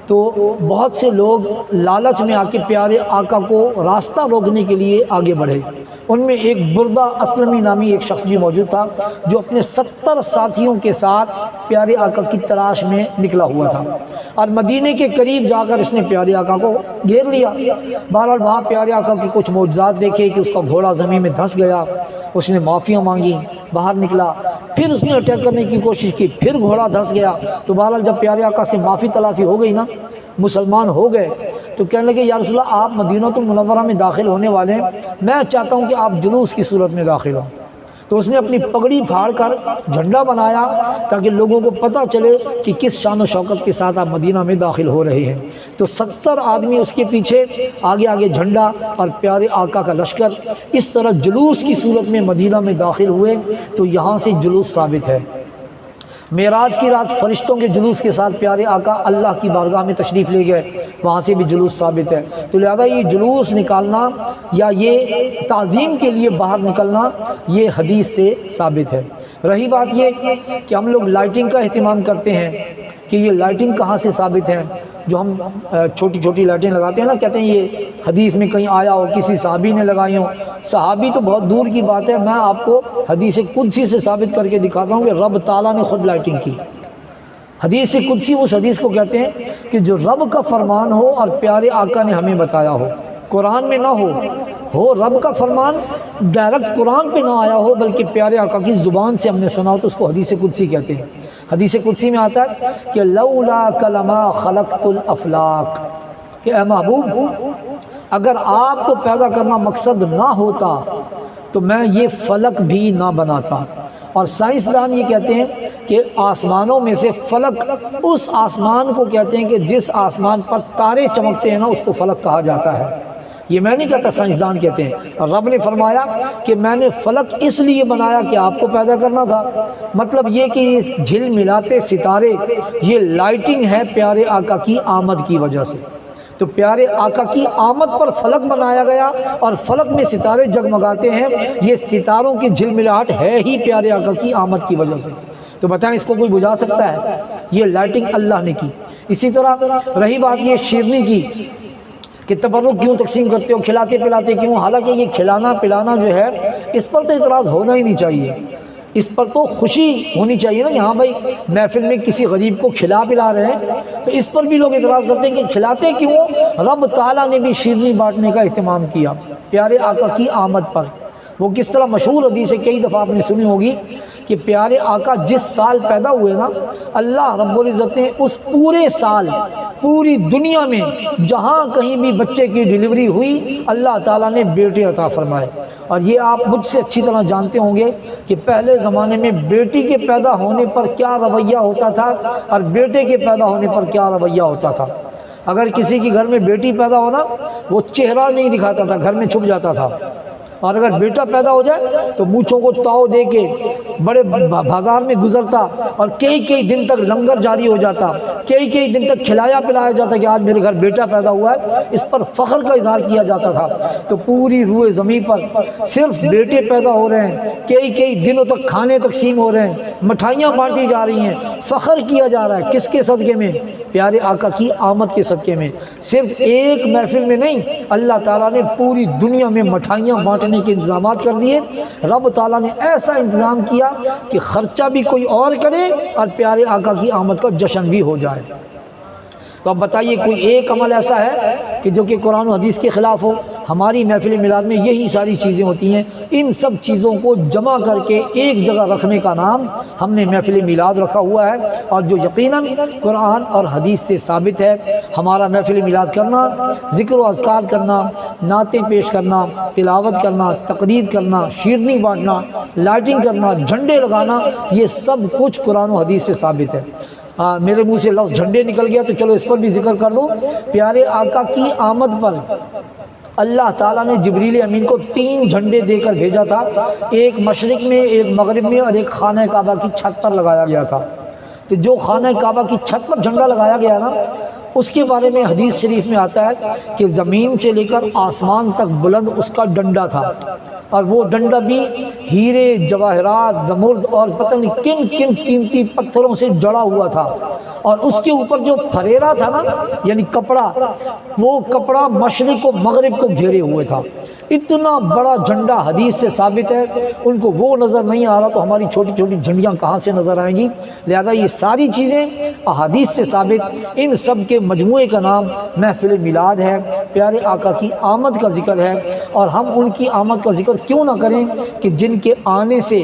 تو بہت سے لوگ لالچ میں آ کے پیارے آقا کو راستہ روکنے کے لیے آگے بڑھے۔ ان میں ایک بردہ اسلمی نامی ایک شخص بھی موجود تھا جو اپنے 70 ساتھیوں کے ساتھ پیارے آقا کی تلاش میں نکلا ہوا تھا، اور مدینے کے قریب جا کر اس نے پیارے آقا کو گھیر لیا۔ بہرحال وہاں پیارے آقا کے کچھ معجزات دیکھے کہ اس کا گھوڑا زمین میں دھنس گیا، اس نے معافیاں مانگی، باہر نکلا، پھر اس نے اٹیک کرنے کی کوشش کی، پھر گھوڑا دھنس گیا۔ تو بہرحال جب پیارے آقا سے معافی تلافی ہو گئی نا، مسلمان ہو گئے، تو کہنے لگے یا رسول اللہ آپ مدینہ المنورہ میں داخل ہونے والے ہیں، میں چاہتا ہوں کہ آپ جلوس کی صورت میں داخل ہوں۔ تو اس نے اپنی پگڑی پھاڑ کر جھنڈا بنایا تاکہ لوگوں کو پتہ چلے کہ کس شان و شوکت کے ساتھ آپ مدینہ میں داخل ہو رہے ہیں۔ تو 70 آدمی اس کے پیچھے، آگے آگے جھنڈا اور پیارے آقا کا لشکر، اس طرح جلوس کی صورت میں مدینہ میں داخل ہوئے۔ تو یہاں سے جلوس ثابت ہے۔ معراج کی رات فرشتوں کے جلوس کے ساتھ پیارے آقا اللہ کی بارگاہ میں تشریف لے گئے، وہاں سے بھی جلوس ثابت ہے۔ تو لہذا یہ جلوس نکالنا یا یہ تعظیم کے لیے باہر نکلنا، یہ حدیث سے ثابت ہے۔ رہی بات یہ کہ ہم لوگ لائٹنگ کا اہتمام کرتے ہیں کہ یہ لائٹنگ کہاں سے ثابت ہے؟ جو ہم چھوٹی چھوٹی لائٹیں لگاتے ہیں نا، کہتے ہیں یہ حدیث میں کہیں آیا ہو، کسی صحابی نے لگائی ہوں۔ صحابی تو بہت دور کی بات ہے، میں آپ کو حدیث قدسی سے ثابت کر کے دکھاتا ہوں کہ رب تعالیٰ نے خود لائٹنگ کی۔ حدیث قدسی اس حدیث کو کہتے ہیں کہ جو رب کا فرمان ہو اور پیارے آقا نے ہمیں بتایا ہو، قرآن میں نہ ہو رب کا فرمان ڈائریکٹ قرآن پہ نہ آیا ہو، بلکہ پیارے آقا کی زبان سے ہم نے سنا ہو، تو اس کو حدیث قدسی کہتے ہیں۔ حدیث قدسی میں آتا ہے کہ لولا کلما خلقت الافلاق، کہ اے محبوب اگر آپ کو پیدا کرنا مقصد نہ ہوتا تو میں یہ فلک بھی نہ بناتا۔ اور سائنسدان یہ کہتے ہیں کہ آسمانوں میں سے فلک اس آسمان کو کہتے ہیں کہ جس آسمان پر تارے چمکتے ہیں نا، اس کو فلک کہا جاتا ہے۔ یہ میں نہیں کہتا، سائنسدان کہتے ہیں۔ اور رب نے فرمایا کہ میں نے فلک اس لیے بنایا کہ آپ کو پیدا کرنا تھا۔ مطلب یہ کہ یہ جھل ملاتے ستارے، یہ لائٹنگ ہے پیارے آقا کی آمد کی وجہ سے۔ تو پیارے آقا کی آمد پر فلک بنایا گیا، اور فلک میں ستارے جگمگاتے ہیں، یہ ستاروں کی جھلملاہٹ ہے ہی پیارے آقا کی آمد کی وجہ سے۔ تو بتائیں اس کو کوئی بجھا سکتا ہے؟ یہ لائٹنگ اللہ نے کی۔ اسی طرح رہی بات یہ شیرنی کی کہ تبرک کیوں تقسیم کرتے ہو، کھلاتے پلاتے کیوں؟ حالانکہ یہ کھلانا پلانا جو ہے، اس پر تو اعتراض ہونا ہی نہیں چاہیے، اس پر تو خوشی ہونی چاہیے نا کہ ہاں بھائی محفل میں کسی غریب کو کھلا پلا رہے ہیں۔ تو اس پر بھی لوگ اعتراض کرتے ہیں کہ کھلاتے کیوں؟ رب تعالیٰ نے بھی شیرنی بانٹنے کا اہتمام کیا پیارے آقا کی آمد پر۔ وہ کس طرح مشہور حدیث ہے، کئی دفعہ آپ نے سنی ہوگی کہ پیارے آقا جس سال پیدا ہوئے نا، اللہ رب العزت نے اس پورے سال پوری دنیا میں جہاں کہیں بھی بچے کی ڈیلیوری ہوئی، اللہ تعالیٰ نے بیٹے عطا فرمائے۔ اور یہ آپ مجھ سے اچھی طرح جانتے ہوں گے کہ پہلے زمانے میں بیٹی کے پیدا ہونے پر کیا رویہ ہوتا تھا اور بیٹے کے پیدا ہونے پر کیا رویہ ہوتا تھا۔ اگر کسی کے گھر میں بیٹی پیدا ہونا، وہ چہرہ نہیں دکھاتا تھا، گھر میں چھپ جاتا تھا، اور اگر بیٹا پیدا ہو جائے تو مونچھوں کو تاؤ دے کے بڑے بازار میں گزرتا، اور کئی دن تک لنگر جاری ہو جاتا، کئی دن تک کھلایا پلایا جاتا کہ آج میرے گھر بیٹا پیدا ہوا ہے، اس پر فخر کا اظہار کیا جاتا تھا۔ تو پوری روئے زمین پر صرف بیٹے پیدا ہو رہے ہیں، کئی دنوں تک کھانے تقسیم ہو رہے ہیں، مٹھائیاں بانٹی جا رہی ہیں، فخر کیا جا رہا ہے، کس کے صدقے میں؟ پیارے آقا کی آمد کے صدقے میں۔ صرف ایک محفل میں نہیں، اللہ تعالیٰ نے پوری دنیا میں مٹھائیاں بانٹنے کے انتظامات کر دیے۔ رب تعالیٰ نے ایسا انتظام کیا کہ خرچہ بھی کوئی اور کرے اور پیارے آقا کی آمد کا جشن بھی ہو جائے۔ تو اب بتائیے کوئی ایک عمل ایسا ہے کہ جو کہ قرآن و حدیث کے خلاف ہو؟ ہماری محفل میلاد میں یہی ساری چیزیں ہوتی ہیں۔ ان سب چیزوں کو جمع کر کے ایک جگہ رکھنے کا نام ہم نے محفل میلاد رکھا ہوا ہے، اور جو یقیناً قرآن اور حدیث سے ثابت ہے۔ ہمارا محفل میلاد کرنا، ذکر و اذکار کرنا، نعتیں پیش کرنا، تلاوت کرنا، تقریر کرنا، شیرنی بانٹنا، لائٹنگ کرنا، جھنڈے لگانا، یہ سب کچھ قرآن و حدیث سے ثابت ہے۔ میرے منہ سے لفظ جھنڈے نکل گیا تو چلو اس پر بھی ذکر کر دوں۔ پیارے آقا کی آمد پر اللہ تعالیٰ نے جبریل امین کو 3 جھنڈے دے کر بھیجا تھا، ایک مشرق میں، ایک مغرب میں، اور ایک خانہ کعبہ کی چھت پر لگایا گیا تھا۔ تو جو خانہ کعبہ کی چھت پر جھنڈا لگایا گیا نا، اس کے بارے میں حدیث شریف میں آتا ہے کہ زمین سے لے کر آسمان تک بلند اس کا ڈنڈا تھا، اور وہ ڈنڈا بھی ہیرے، جواہرات، زمرد اور پتہ نہیں کن کن قیمتی پتھروں سے جڑا ہوا تھا، اور اس کے اوپر جو پھریرا تھا نا، یعنی کپڑا، وہ کپڑا مشرق و مغرب کو گھیرے ہوئے تھا۔ اتنا بڑا جھنڈا حدیث سے ثابت ہے، ان کو وہ نظر نہیں آ رہا تو ہماری چھوٹی چھوٹی جھنڈیاں کہاں سے نظر آئیں گی؟ لہذا یہ ساری چیزیں احادیث سے ثابت، ان سب کے مجموعے کا نام محفل میلاد ہے، پیارے آقا کی آمد کا ذکر ہے۔ اور ہم ان کی آمد کا ذکر کیوں نہ کریں کہ جن کے آنے سے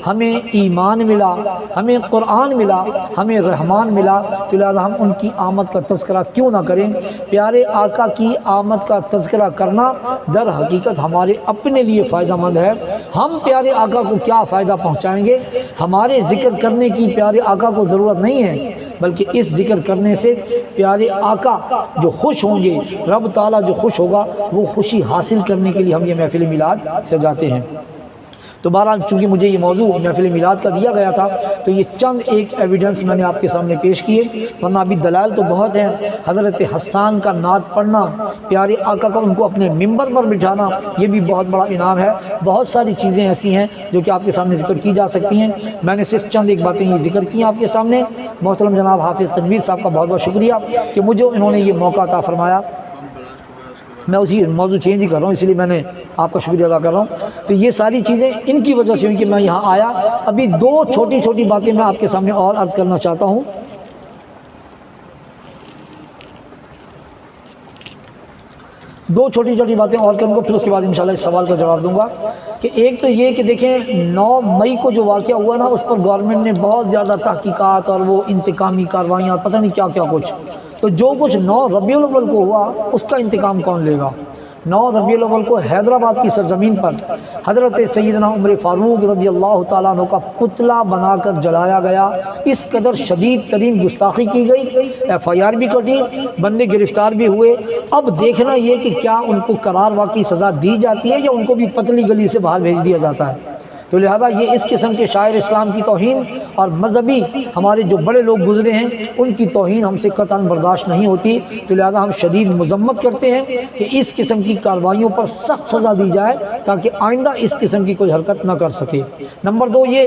ہمیں ایمان ملا، ہمیں قرآن ملا، ہمیں رحمان ملا، تو لہذا ہم ان کی آمد کا تذکرہ کیوں نہ کریں؟ پیارے آقا کی آمد کا تذکرہ کرنا در حقیقت ہمارے اپنے لیے فائدہ مند ہے۔ ہم پیارے آقا کو کیا فائدہ پہنچائیں گے؟ ہمارے ذکر کرنے کی پیارے آقا کو ضرورت نہیں ہے، بلکہ اس ذکر کرنے سے پیارے آقا جو خوش ہوں گے، رب تعالیٰ جو خوش ہوگا، وہ خوشی حاصل کرنے کے لیے ہم یہ محفل میلاد سجاتے ہیں۔ تو بہرحال چونکہ مجھے یہ موضوع محفل میلاد کا دیا گیا تھا تو یہ چند ایک ایویڈنس میں نے آپ کے سامنے پیش کیے، ورنہ ابھی دلائل تو بہت ہیں۔ حضرت حسان کا نعت پڑھنا، پیارے آقا کا ان کو اپنے ممبر پر بٹھانا، یہ بھی بہت بڑا انعام ہے۔ بہت ساری چیزیں ایسی ہیں جو کہ آپ کے سامنے ذکر کی جا سکتی ہیں، میں نے صرف چند ایک باتیں یہ ذکر کی آپ کے سامنے۔ محترم جناب حافظ تنویر صاحب کا بہت بہت شکریہ کہ مجھے انہوں نے یہ موقع عطا فرمایا۔ میں اسی موضوع چینج ہی کر رہا ہوں، اس لیے میں نے آپ کا شکریہ ادا کر رہا ہوں۔ تو یہ ساری چیزیں ان کی وجہ سے ہوئی کہ میں یہاں آیا۔ ابھی دو چھوٹی چھوٹی باتیں میں آپ کے سامنے اور عرض کرنا چاہتا ہوں۔ دو چھوٹی چھوٹی باتیں اور کروں گا، پھر اس کے بعد انشاءاللہ اس سوال کا جواب دوں گا۔ کہ ایک تو یہ کہ دیکھیں 9 مئی کو جو واقعہ ہوا نا، اس پر گورنمنٹ نے بہت زیادہ تحقیقات اور وہ انتقامی کاروائیاں اور پتہ نہیں کیا کیا کچھ، تو جو کچھ 9 ربیع الاول کو ہوا اس کا انتقام کون لے گا؟ 9 ربیع الاول کو حیدرآباد کی سرزمین پر حضرت سیدنا عمر فاروق رضی اللہ تعالیٰ عنہ کا پتلا بنا کر جلایا گیا۔ اس قدر شدید ترین گستاخی کی گئی، FIR بھی کٹی، بندے گرفتار بھی ہوئے۔ اب دیکھنا یہ کہ کیا ان کو قرار واقعی سزا دی جاتی ہے یا ان کو بھی پتلی گلی سے باہر بھیج دیا جاتا ہے۔ تو لہذا یہ اس قسم کے شاعر اسلام کی توہین اور مذہبی ہمارے جو بڑے لوگ گزرے ہیں ان کی توہین ہم سے قطعاً برداشت نہیں ہوتی۔ تو لہذا ہم شدید مذمت کرتے ہیں کہ اس قسم کی کارروائیوں پر سخت سزا دی جائے تاکہ آئندہ اس قسم کی کوئی حرکت نہ کر سکے۔ نمبر 2 یہ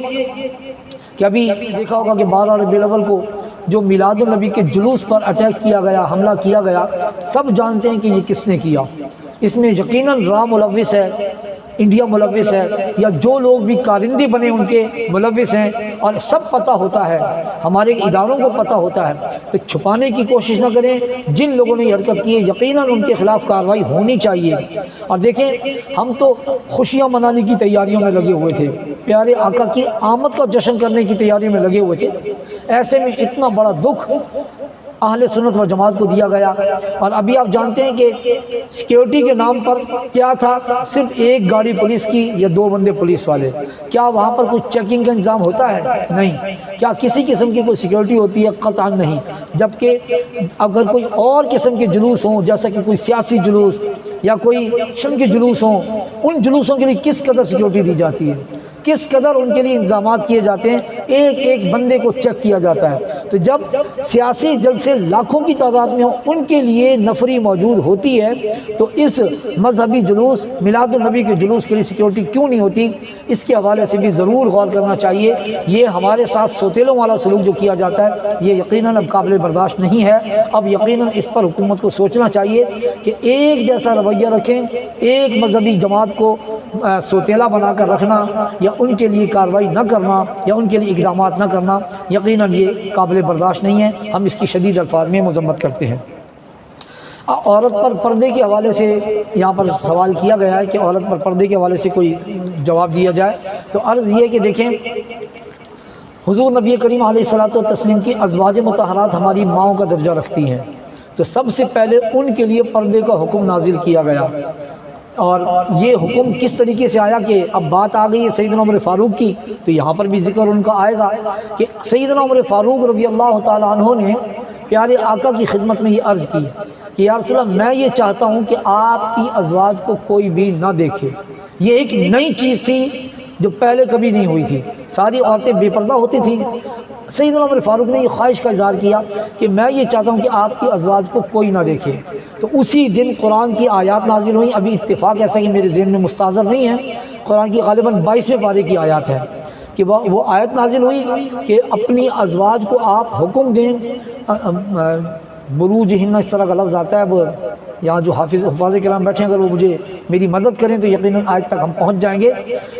کہ ابھی دیکھا ہوگا کہ 12 ربیع الاول کو جو میلاد النبی کے جلوس پر اٹیک کیا گیا، حملہ کیا گیا، سب جانتے ہیں کہ یہ کس نے کیا۔ اس میں یقیناً را ملوث ہے، انڈیا ملوث ہے، یا جو لوگ بھی کارندے بنے ان کے ملوث ہیں، اور سب پتہ ہوتا ہے، ہمارے اداروں کو پتہ ہوتا ہے۔ تو چھپانے کی کوشش نہ کریں، جن لوگوں نے یہ حرکت کی ہے یقیناً ان کے خلاف کارروائی ہونی چاہیے۔ اور دیکھیں ہم تو خوشیاں منانے کی تیاریوں میں لگے ہوئے تھے، پیارے آقا کی آمد کا جشن کرنے کی تیاریوں میں لگے ہوئے تھے، ایسے میں اتنا بڑا دکھ اہل سنت و جماعت کو دیا گیا۔ اور ابھی آپ جانتے ہیں کہ سیکیورٹی کے نام پر کیا تھا، صرف ایک گاڑی پولیس کی یا 2 بندے پولیس والے، کیا وہاں پر کوئی چیکنگ کا انتظام ہوتا ہے؟ نہیں۔ کیا کسی قسم کی کوئی سیکیورٹی ہوتی ہے؟ قطعاً نہیں۔ جبکہ اگر کوئی اور قسم کے جلوس ہوں، جیسا کہ کوئی سیاسی جلوس یا کوئی شن کے جلوس ہوں، ان جلوسوں کے لیے کس قدر سیکیورٹی دی جاتی ہے، کس قدر ان کے لیے انتظامات کیے جاتے ہیں، ایک ایک بندے کو چیک کیا جاتا ہے۔ تو جب سیاسی جلسے لاکھوں کی تعداد میں ہوں، ان کے لیے نفری موجود ہوتی ہے، تو اس مذہبی جلوس میلاد النبی کے جلوس کے لیے سیکیورٹی کیوں نہیں ہوتی؟ اس کے حوالے سے بھی ضرور غور کرنا چاہیے۔ یہ ہمارے ساتھ سوتیلوں والا سلوک جو کیا جاتا ہے یہ یقیناً اب قابل برداشت نہیں ہے۔ اب یقیناً اس پر حکومت کو سوچنا چاہیے کہ ایک جیسا رویہ رکھیں، ایک مذہبی جماعت کو سوتیلا بنا کر رکھنا یا ان کے لیے کارروائی نہ کرنا یا ان کے لیے اقدامات نہ کرنا یقیناً یہ قابل برداشت نہیں ہے۔ ہم اس کی شدید الفاظ میں مذمت کرتے ہیں۔ عورت پر پردے کے حوالے سے یہاں پر سوال کیا گیا ہے کہ عورت پر پردے کے حوالے سے کوئی جواب دیا جائے، تو عرض یہ کہ دیکھیں حضور نبی کریم علیہ الصلوۃ والتسلیم کی ازواج مطہرات ہماری ماؤں کا درجہ رکھتی ہیں، تو سب سے پہلے ان کے لیے پردے کا حکم نازل کیا گیا۔ اور یہ حکم کس طریقے سے آیا کہ اب بات آ گئی ہے سیدنا عمر فاروق کی، تو یہاں پر بھی ذکر ان کا آئے گا کہ سیدنا عمر فاروق رضی اللہ تعالیٰ عنہ نے پیارے آقا کی خدمت میں یہ عرض کی کہ یا رسول اللہ میں یہ چاہتا ہوں کہ آپ کی ازواج کو کوئی بھی نہ دیکھے۔ یہ ایک نئی چیز تھی، جو پہلے کبھی نہیں ہوئی تھی، ساری عورتیں بے پردہ ہوتی تھیں۔ سیدنا عمر فاروق نے یہ خواہش کا اظہار کیا کہ میں یہ چاہتا ہوں کہ آپ کی ازواج کو کوئی نہ دیکھے، تو اسی دن قرآن کی آیات نازل ہوئیں۔ ابھی اتفاق ایسا کہ میرے ذہن میں مستحضر نہیں ہے، قرآن کی غالباً 22ویں پارے کی آیات ہے کہ وہ آیت نازل ہوئی کہ اپنی ازواج کو آپ حکم دیں، بروجہن اس طرح کا لفظ آتا ہے، اب یہاں جو حفاظ کرام بیٹھے ہیں اگر وہ مجھے میری مدد کریں تو یقیناً آج تک ہم پہنچ جائیں گے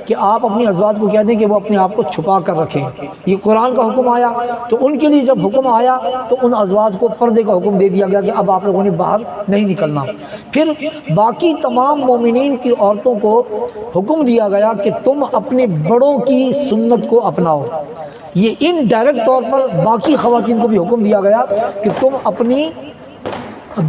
کہ آپ اپنی ازواج کو کہہ دیں کہ وہ اپنے آپ کو چھپا کر رکھیں۔ یہ قرآن کا حکم آیا تو ان کے لیے جب حکم آیا تو ان ازواج کو پردے کا حکم دے دیا گیا کہ اب آپ لوگوں نے باہر نہیں نکلنا۔ پھر باقی تمام مومنین کی عورتوں کو حکم دیا گیا کہ تم اپنے بڑوں کی سنت کو اپناؤ۔ یہ انڈائریکٹ طور پر باقی خواتین کو بھی حکم دیا گیا کہ تم اپنی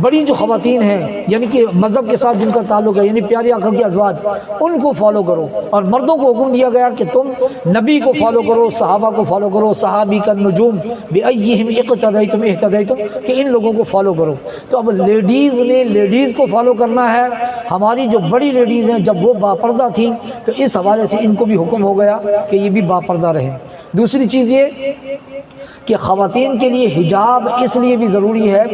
بڑی جو خواتین ہیں یعنی کہ مذہب کے ساتھ جن کا تعلق ہے، یعنی پیارے آقا کی ازواج، ان کو فالو کرو، اور مردوں کو حکم دیا گیا کہ تم نبی کو فالو کرو، صحابہ کو فالو کرو، صحابی کا نجوم بأیہم اقتدیتم اہتدیتم، کہ ان لوگوں کو فالو کرو۔ تو اب لیڈیز نے لیڈیز کو فالو کرنا ہے۔ ہماری جو بڑی لیڈیز ہیں جب وہ باپردہ تھیں تو اس حوالے سے ان کو بھی حکم ہو گیا کہ یہ بھی باپردہ رہیں۔ دوسری چیز یہ کہ خواتین کے لیے حجاب اس لیے بھی ضروری ہے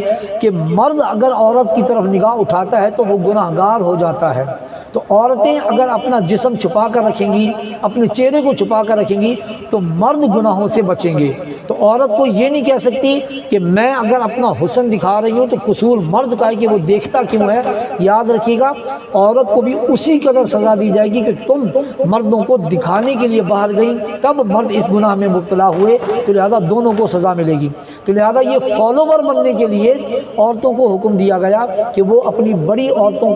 کہ مرد اگر عورت کی طرف نگاہ اٹھاتا ہے تو وہ گناہ گار ہو جاتا ہے، تو عورتیں اگر اپنا جسم چھپا کر رکھیں گی، اپنے چہرے کو چھپا کر رکھیں گی تو مرد گناہوں سے بچیں گے۔ تو عورت کو یہ نہیں کہہ سکتی کہ میں اگر اپنا حسن دکھا رہی ہوں تو قصور مرد کا ہے کہ وہ دیکھتا کیوں ہے۔ یاد رکھیے گا عورت کو بھی اسی قدر سزا دی جائے گی کہ تم مردوں کو دکھانے کے لیے باہر گئیں تب مرد اس گناہ میں مبتلا ہوئے، تو لہذا دونوں کو سزا ملے گی۔ تو لہذا یہ فالوور بننے کے لیے عورتوں کو حکم دیا گیا کہ وہ اپنی بڑی عورتوں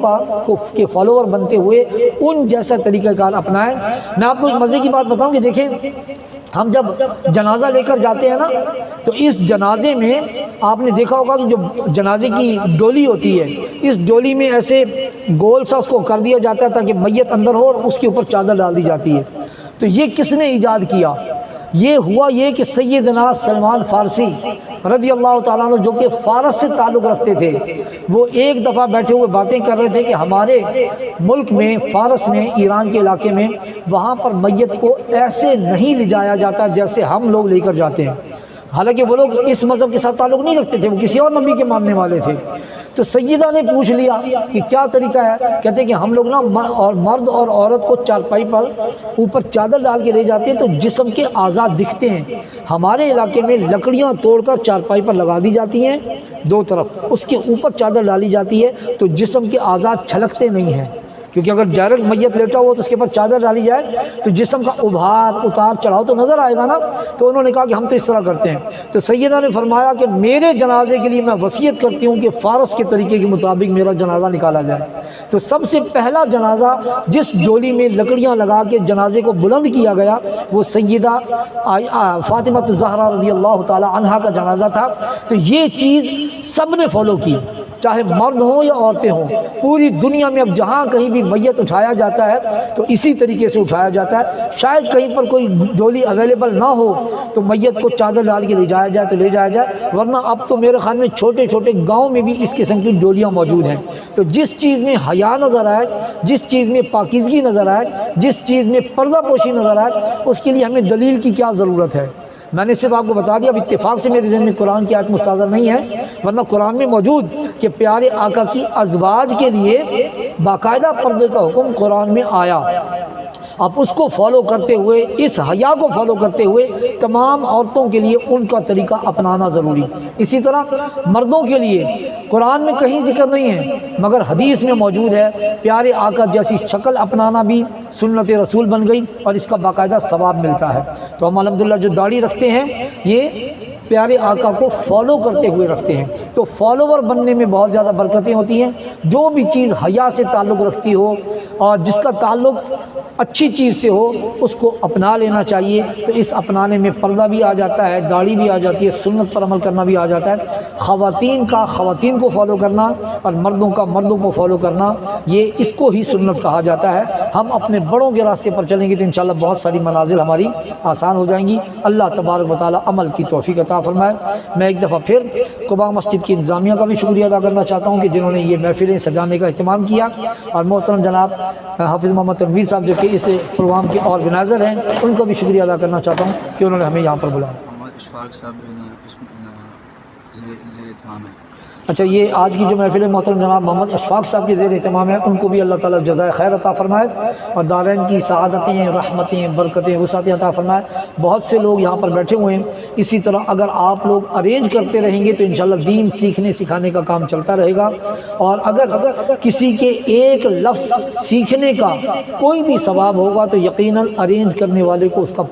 کے فالوور بنتے ہوئے ان جیسا طریقہ کار اپنائیں۔ میں آپ کو ایک مزے کی بات بتاؤں کہ دیکھیں ہم جب جنازہ لے کر جاتے ہیں نا تو اس جنازے میں آپ نے دیکھا ہوگا کہ جو جنازے کی ڈولی ہوتی ہے اس ڈولی میں ایسے گول سا اس کو کر دیا جاتا ہے تاکہ میت اندر ہو اور اس کے اوپر چادر ڈال دی جاتی ہے۔ تو یہ کس نے ایجاد کیا؟ یہ ہوا یہ کہ سیدنا سلمان فارسی رضی اللہ تعالیٰ عنہ جو کہ فارس سے تعلق رکھتے تھے، وہ ایک دفعہ بیٹھے ہوئے باتیں کر رہے تھے کہ ہمارے ملک میں فارس میں ایران کے علاقے میں وہاں پر میت کو ایسے نہیں لے جایا جاتا جیسے ہم لوگ لے کر جاتے ہیں۔ حالانکہ وہ لوگ اس مذہب کے ساتھ تعلق نہیں رکھتے تھے، وہ کسی اور نبی کے ماننے والے تھے۔ تو سیدہ نے پوچھ لیا کہ کیا طریقہ ہے؟ کہتے ہیں کہ ہم لوگ نا مرد اور عورت کو چارپائی پر اوپر چادر ڈال کے لے جاتے ہیں تو جسم کے اعضاء دکھتے ہیں۔ ہمارے علاقے میں لکڑیاں توڑ کر چارپائی پر لگا دی جاتی ہیں دو طرف، اس کے اوپر چادر ڈالی جاتی ہے تو جسم کے اعضاء چھلکتے نہیں ہیں، کیونکہ اگر ڈائریکٹ میت لیٹا ہوا تو اس کے اوپر چادر ڈالی جائے تو جسم کا ابھار اتار چڑھاؤ تو نظر آئے گا نا۔ تو انہوں نے کہا کہ ہم تو اس طرح کرتے ہیں۔ تو سیدہ نے فرمایا کہ میرے جنازے کے لیے میں وصیت کرتی ہوں کہ فارس کے طریقے کے مطابق میرا جنازہ نکالا جائے۔ تو سب سے پہلا جنازہ جس ڈولی میں لکڑیاں لگا کے جنازے کو بلند کیا گیا وہ سیدہ فاطمہ الزہرا رضی اللہ تعالی عنہا کا جنازہ تھا۔ تو یہ چیز سب نے فالو کی، چاہے مرد ہوں یا عورتیں ہوں۔ پوری دنیا میں اب جہاں کہیں بھی میت اٹھایا جاتا ہے تو اسی طریقے سے اٹھایا جاتا ہے۔ شاید کہیں پر کوئی ڈولی اویلیبل نہ ہو تو میت کو چادر ڈال کے لے جایا جائے تو لے جایا جائے، ورنہ اب تو میرے خیال میں چھوٹے چھوٹے گاؤں میں بھی اس قسم کی ڈولیاں موجود ہیں۔ تو جس چیز میں حیا نظر آئے، جس چیز میں پاکیزگی نظر آئے، جس چیز میں پردہ پوشی نظر آئے، اس کے لیے ہمیں دلیل کی کیا ضرورت ہے؟ میں نے صرف آپ کو بتا دیا، اب اتفاق سے میرے ذہن میں قرآن کی آیت مستحضر نہیں ہے، ورنہ قرآن میں موجود کہ پیارے آقا کی ازواج کے لیے باقاعدہ پردے کا حکم قرآن میں آیا۔ اب اس کو فالو کرتے ہوئے، اس حیا کو فالو کرتے ہوئے تمام عورتوں کے لیے ان کا طریقہ اپنانا ضروری۔ اسی طرح مردوں کے لیے قرآن میں کہیں ذکر نہیں ہے مگر حدیث میں موجود ہے، پیارے آقا جیسی شکل اپنانا بھی سنت رسول بن گئی اور اس کا باقاعدہ ثواب ملتا ہے۔ تو ہم الحمدللہ جو داڑھی رکھتے ہیں یہ پیارے آقا کو فالو کرتے ہوئے رکھتے ہیں۔ تو فالوور بننے میں بہت زیادہ برکتیں ہوتی ہیں۔ جو بھی چیز حیا سے تعلق رکھتی ہو اور جس کا تعلق اچھی چیز سے ہو اس کو اپنا لینا چاہیے۔ تو اس اپنانے میں پردہ بھی آ جاتا ہے، داڑھی بھی آ جاتی ہے، سنت پر عمل کرنا بھی آ جاتا ہے۔ خواتین کا خواتین کو فالو کرنا اور مردوں کا مردوں کو فالو کرنا، یہ اس کو ہی سنت کہا جاتا ہے۔ ہم اپنے بڑوں کے راستے پر چلیں گے تو انشاءاللہ بہت ساری منازل ہماری آسان ہو جائیں گی۔ اللہ تبارک و تعالی عمل کی توفیق عطا عطا فرمائے۔ میں ایک دفعہ پھر قباء مسجد کی انتظامیہ کا بھی شکریہ ادا کرنا چاہتا ہوں کہ جنہوں نے یہ محفلیں سجانے کا اہتمام کیا، اور محترم جناب حافظ محمد تنویر صاحب جو کہ اس پروگرام کے آرگنائزر ہیں، ان کا بھی شکریہ ادا کرنا چاہتا ہوں کہ انہوں نے ہمیں یہاں پر بلایا۔ محمد اشفاق صاحب زیر اہتمام ہے۔ اچھا، یہ آج کی جو محفل ہے محترم جناب محمد اشفاق صاحب کے زیر اہتمام ہے، ان کو بھی اللہ تعالیٰ جزائے خیر عطا فرمائے اور دارین کی سعادتیں، رحمتیں، برکتیں، وسعتیں عطا فرمائے۔ بہت سے لوگ یہاں پر بیٹھے ہوئے ہیں، اسی طرح اگر آپ لوگ ارینج کرتے رہیں گے تو انشاءاللہ دین سیکھنے سکھانے کا کام چلتا رہے گا، اور اگر کسی کے ایک لفظ سیکھنے کا کوئی بھی ثواب ہوگا تو یقیناً ارینج کرنے والے کو اس کا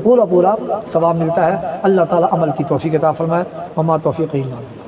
پورا ثواب ملتا ہے۔ اللہ تعالیٰ عمل کی توفیق عطا فرمائے۔ وما توفیق الا باللہ۔